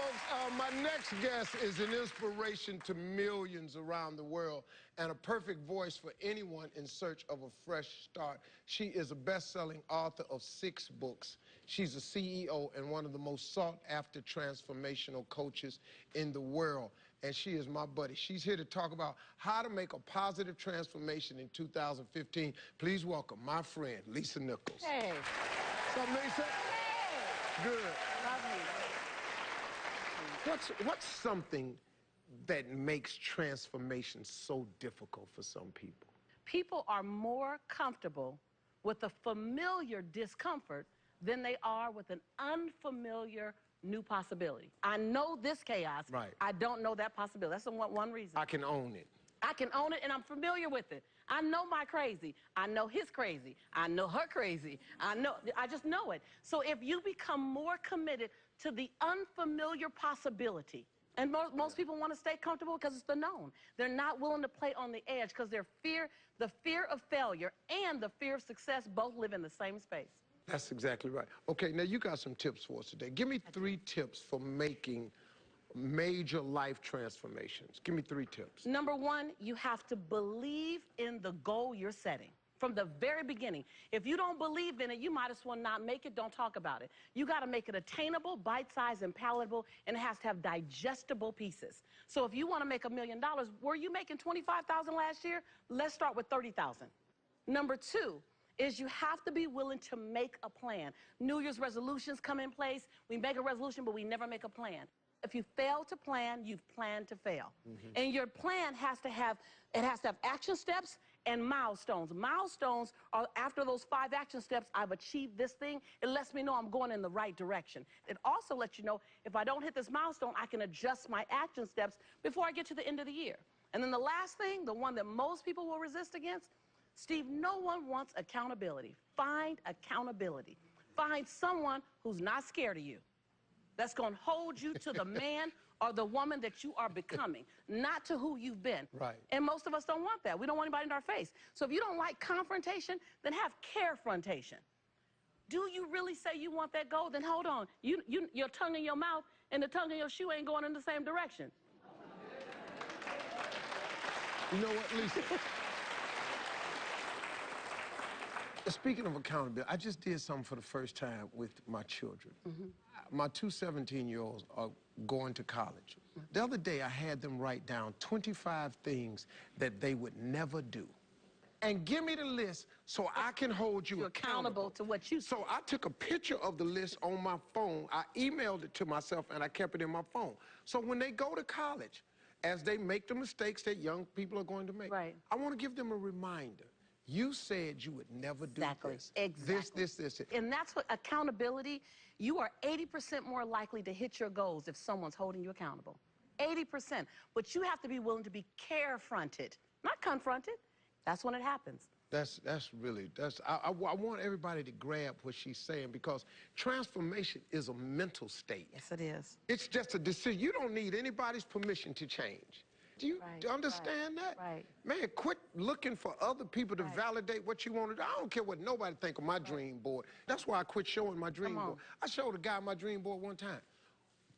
folks, my next guest is an inspiration to millions around the world and a perfect voice for anyone in search of a fresh start. She is a best-selling author of 6 books. She's a CEO and one of the most sought-after transformational coaches in the world. And she is my buddy. She's here to talk about how to make a positive transformation in 2015. Please welcome my friend, Lisa Nichols. Hey. What's up, Lisa? Hey. Good. Love you. What's something that makes transformation so difficult for some people? People are more comfortable with a familiar discomfort than they are with an unfamiliar new possibility. I know this chaos. Right. I don't know that possibility. That's the one reason. I can own it. I can own it, and I'm familiar with it. I know my crazy. I know his crazy. I know her crazy. I just know it. So if you become more committed to the unfamiliar possibility, and most people want to stay comfortable because it's the known. They're not willing to play on the edge because the fear of failure and the fear of success both live in the same space. That's exactly right. Okay, now you got some tips for us today. Give me 3 tips for making major life transformations. Give me 3 tips. Number 1, you have to believe in the goal you're setting from the very beginning. If you don't believe in it, you might as well not make it. Don't talk about it. You got to make it attainable, bite-sized, and palatable, and it has to have digestible pieces. So if you want to make $1 million, were you making $25,000 last year? Let's start with $30,000. Number 2 is you have to be willing to make a plan. New Year's resolutions come in place. We make a resolution, but we never make a plan. If you fail to plan, you've planned to fail. And your plan has to have action steps and milestones. Milestones are after those 5 action steps, I've achieved this thing. It lets me know I'm going in the right direction. It also lets you know if I don't hit this milestone, I can adjust my action steps before I get to the end of the year. And then the last thing, the one that most people will resist against, Steve, no one wants accountability. Find accountability. Find someone who's not scared of you, that's going to hold you to the man or the woman that you are becoming, not to who you've been. Right. And most of us don't want that. We don't want anybody in our face. So if you don't like confrontation, then have carefrontation. Do you really say you want that goal? Then hold on. Your tongue in your mouth and the tongue in your shoe ain't going in the same direction. You know what, Lisa? Speaking of accountability, I just did something for the first time with my children. My 2 17-year-olds are going to college. The other day, I had them write down 25 things that they would never do. And give me the list so I can hold you accountable to what you say. So I took a picture of the list on my phone, I emailed it to myself, and I kept it in my phone. So when they go to college, as they make the mistakes that young people are going to make, right, I want to give them a reminder. You said you would never do this. Exactly. This. And that's what accountability, you are 80% more likely to hit your goals if someone's holding you accountable. 80%. But you have to be willing to be carefronted, not confronted. That's when it happens. I want everybody to grab what she's saying, because transformation is a mental state. Yes, it is. It's just a decision. You don't need anybody's permission to change. Do you understand that? Right. Man, quit looking for other people to validate what you want to do. I don't care what nobody think of my dream board. That's why I quit showing my dream board. I showed a guy my dream board one time.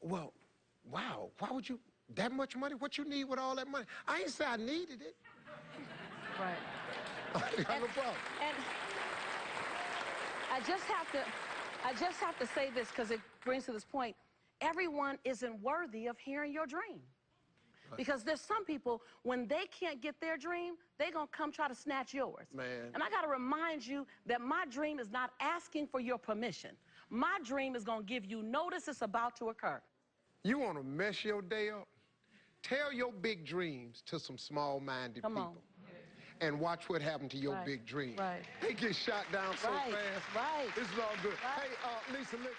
Well, wow, why would you, that much money? What you need with all that money? I ain't say I needed it. Right. I got no problem. And I just have to say this because it brings to this point. Everyone isn't worthy of hearing your dream. Right. Because there's some people, when they can't get their dream, they're going to come try to snatch yours. Man. And I got to remind you that my dream is not asking for your permission. My dream is going to give you notice it's about to occur. You want to mess your day up? Tell your big dreams to some small-minded people. And watch what happened to your big dream. Right. They get shot down so fast. Right. This is all good. Right. Hey, Lisa, look.